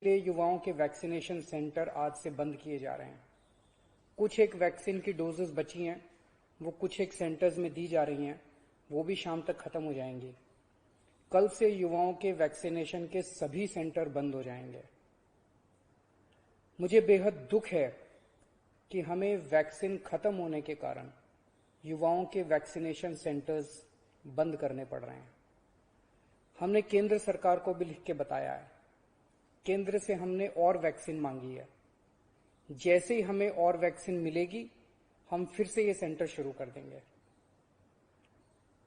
कितने युवाओं के वैक्सीनेशन सेंटर आज से बंद किए जा रहे हैं। कुछ एक वैक्सीन की डोजेस बची हैं, वो कुछ एक सेंटर्स में दी जा रही हैं, वो भी शाम तक खत्म हो जाएंगी। कल से युवाओं के वैक्सीनेशन के सभी सेंटर बंद हो जाएंगे। मुझे बेहद दुख है कि हमें वैक्सीन खत्म होने के कारण युवाओं के वैक्सीनेशन सेंटर्स बंद करने पड़ रहे हैं। हमने केंद्र सरकार को भी लिख के बताया है। केंद्र से हमने और वैक्सीन मांगी है। जैसे ही हमें और वैक्सीन मिलेगी, हम फिर से ये सेंटर शुरू कर देंगे।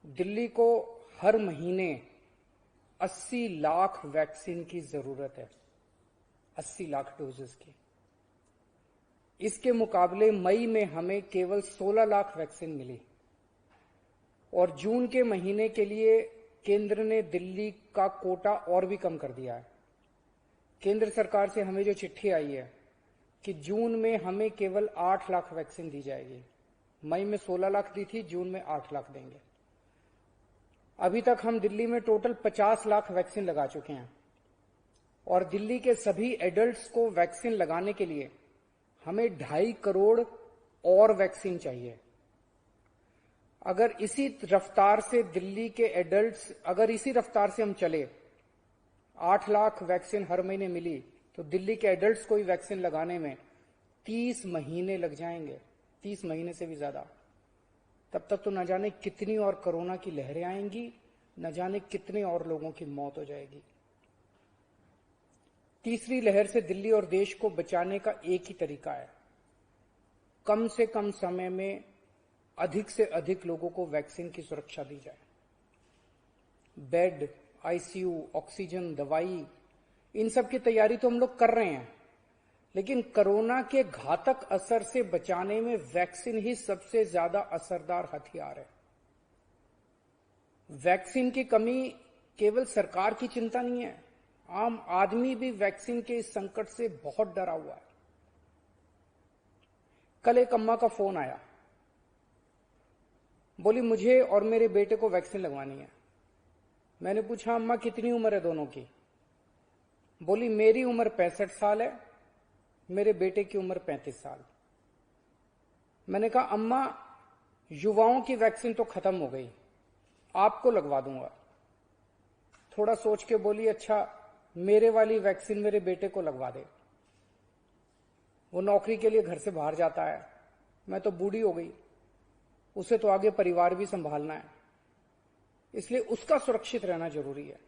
दिल्ली को हर महीने 80 लाख वैक्सीन की जरूरत है, 80 लाख डोजेस की। इसके मुकाबले मई में हमें केवल 16 लाख वैक्सीन मिली और जून के महीने के लिए केंद्र ने दिल्ली का कोटा और भी कम कर दिया है। केंद्र सरकार से हमें जो चिट्ठी आई है कि जून में हमें केवल 8 लाख वैक्सीन दी जाएगी। मई में 16 लाख दी थी, जून में 8 लाख देंगे। अभी तक हम दिल्ली में टोटल 50 लाख वैक्सीन लगा चुके हैं और दिल्ली के सभी एडल्ट्स को वैक्सीन लगाने के लिए हमें 2.5 करोड़ और वैक्सीन चाहिए। अगर इसी रफ्तार से दिल्ली के एडल्ट्स, अगर इसी रफ्तार से हम चले, 8 लाख वैक्सीन हर महीने मिली तो दिल्ली के एडल्ट्स को ही वैक्सीन लगाने में 30 महीने लग जाएंगे, 30 महीने से भी ज्यादा। तब तक तो न जाने कितनी और कोरोना की लहरें आएंगी, न जाने कितने और लोगों की मौत हो जाएगी। तीसरी लहर से दिल्ली और देश को बचाने का एक ही तरीका है, कम से कम समय में अधिक से अधिक लोगों को वैक्सीन की सुरक्षा दी जाए। बेड, आईसीयू, ऑक्सीजन, दवाई, इन सब की तैयारी तो हम लोग कर रहे हैं, लेकिन कोरोना के घातक असर से बचाने में वैक्सीन ही सबसे ज्यादा असरदार हथियार है। वैक्सीन की कमी केवल सरकार की चिंता नहीं है, आम आदमी भी वैक्सीन के इस संकट से बहुत डरा हुआ है। कल एक अम्मा का फोन आया, बोली मुझे और मेरे बेटे को वैक्सीन लगवानी है। मैंने पूछा अम्मा कितनी उम्र है दोनों की? बोली मेरी उम्र 65 साल है, मेरे बेटे की उम्र 35 साल। मैंने कहा अम्मा युवाओं की वैक्सीन तो खत्म हो गई, आपको लगवा दूंगा। थोड़ा सोच के बोली अच्छा मेरे वाली वैक्सीन मेरे बेटे को लगवा दे, वो नौकरी के लिए घर से बाहर जाता है, मैं तो बूढ़ी हो गई, उसे तो आगे परिवार भी संभालना है, इसलिए उसका सुरक्षित रहना जरूरी है।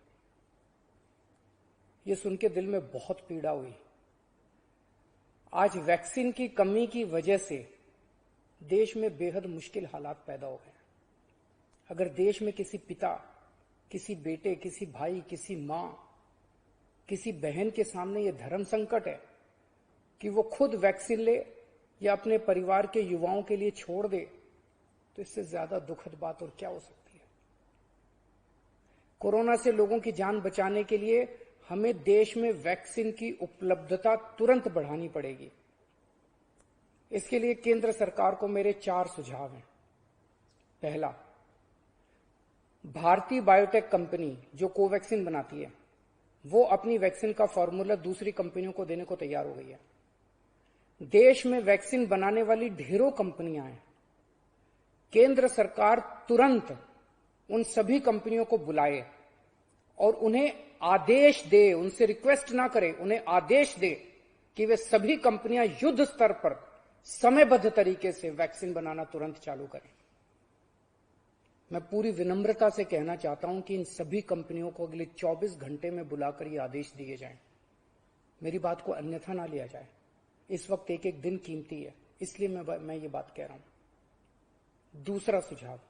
ये सुन के दिल में बहुत पीड़ा हुई। आज वैक्सीन की कमी की वजह से देश में बेहद मुश्किल हालात पैदा हो गए। अगर देश में किसी पिता, किसी बेटे, किसी भाई, किसी मां, किसी बहन के सामने ये धर्म संकट है कि वो खुद वैक्सीन ले या अपने परिवार के युवाओं के लिए छोड़ दे, तो इससे ज्यादा दुखद बात और क्या हो सकती है। कोरोना से लोगों की जान बचाने के लिए हमें देश में वैक्सीन की उपलब्धता तुरंत बढ़ानी पड़ेगी। इसके लिए केंद्र सरकार को मेरे 4 सुझाव हैं। पहला, भारतीय बायोटेक कंपनी जो कोवैक्सीन बनाती है, वो अपनी वैक्सीन का फॉर्मूला दूसरी कंपनियों को देने को तैयार हो गई है। देश में वैक्सीन बनाने वाली ढेरों कंपनियां हैं। केंद्र सरकार तुरंत उन सभी कंपनियों को बुलाए और उन्हें आदेश दे, उनसे रिक्वेस्ट ना करे, उन्हें आदेश दे कि वे सभी कंपनियां युद्ध स्तर पर समयबद्ध तरीके से वैक्सीन बनाना तुरंत चालू करें। मैं पूरी विनम्रता से कहना चाहता हूं कि इन सभी कंपनियों को अगले 24 घंटे में बुलाकर ये आदेश दिए जाएं। मेरी बात को अन्यथा ना लिया जाए। इस वक्त एक एक दिन कीमती है, इसलिए मैं ये बात कह रहा हूं। दूसरा सुझाव,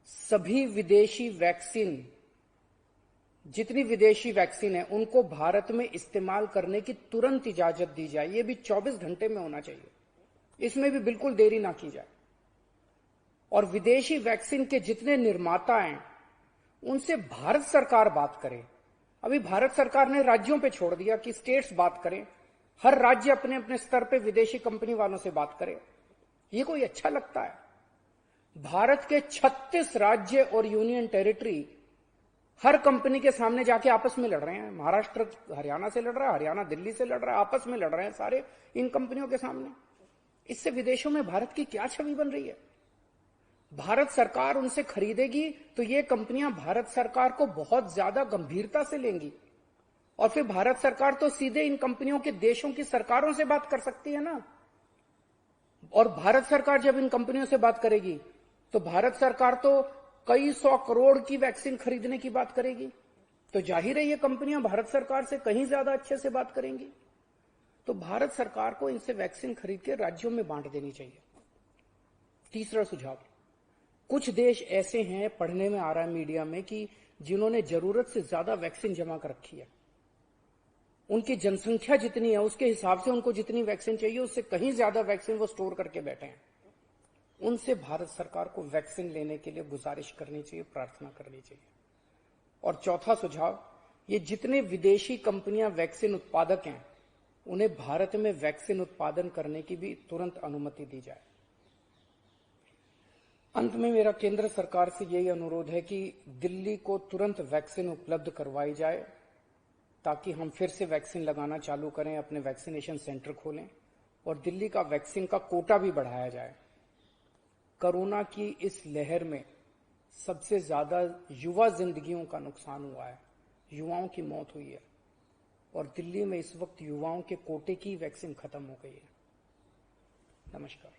सभी विदेशी वैक्सीन, जितनी विदेशी वैक्सीन है उनको भारत में इस्तेमाल करने की तुरंत इजाजत दी जाए। ये भी 24 घंटे में होना चाहिए, इसमें भी बिल्कुल देरी ना की जाए। और विदेशी वैक्सीन के जितने निर्माता हैं उनसे भारत सरकार बात करे। अभी भारत सरकार ने राज्यों पे छोड़ दिया कि स्टेट्स बात करें, हर राज्य अपने अपने स्तर पे विदेशी कंपनी वालों से बात करे। ये कोई अच्छा लगता है? भारत के 36 राज्य और यूनियन टेरिटरी हर कंपनी के सामने जाके आपस में लड़ रहे हैं। महाराष्ट्र हरियाणा से लड़ रहा है, हरियाणा दिल्ली से लड़ रहा है, आपस में लड़ रहे हैं सारे इन कंपनियों के सामने। इससे विदेशों में भारत की क्या छवि बन रही है? भारत सरकार उनसे खरीदेगी तो ये कंपनियां भारत सरकार को बहुत ज्यादा गंभीरता से लेंगी, और फिर भारत सरकार तो सीधे इन कंपनियों के देशों की सरकारों से बात कर सकती है ना। और भारत सरकार जब इन कंपनियों से बात करेगी तो भारत सरकार तो कई 100 करोड़ की वैक्सीन खरीदने की बात करेगी, तो जाहिर है ये कंपनियां भारत सरकार से कहीं ज्यादा अच्छे से बात करेंगी। तो भारत सरकार को इनसे वैक्सीन खरीद के राज्यों में बांट देनी चाहिए। तीसरा सुझाव, कुछ देश ऐसे हैं, पढ़ने में आ रहा है मीडिया में, कि जिन्होंने जरूरत से ज्यादा वैक्सीन जमा कर रखी है। उनकी जनसंख्या जितनी है उसके हिसाब से उनको जितनी वैक्सीन चाहिए उससे कहीं ज्यादा वैक्सीन वो स्टोर करके बैठे हैं। उनसे भारत सरकार को वैक्सीन लेने के लिए गुजारिश करनी चाहिए, प्रार्थना करनी चाहिए। और चौथा सुझाव, ये जितने विदेशी कंपनियां वैक्सीन उत्पादक हैं उन्हें भारत में वैक्सीन उत्पादन करने की भी तुरंत अनुमति दी जाए। अंत में मेरा केंद्र सरकार से यही अनुरोध है कि दिल्ली को तुरंत वैक्सीन उपलब्ध करवाई जाए ताकि हम फिर से वैक्सीन लगाना चालू करें, अपने वैक्सीनेशन सेंटर खोलें और दिल्ली का वैक्सीन का कोटा भी बढ़ाया जाए। कोरोना की इस लहर में सबसे ज्यादा युवा जिंदगियों का नुकसान हुआ है, युवाओं की मौत हुई है, और दिल्ली में इस वक्त युवाओं के कोटे की वैक्सीन खत्म हो गई है। नमस्कार।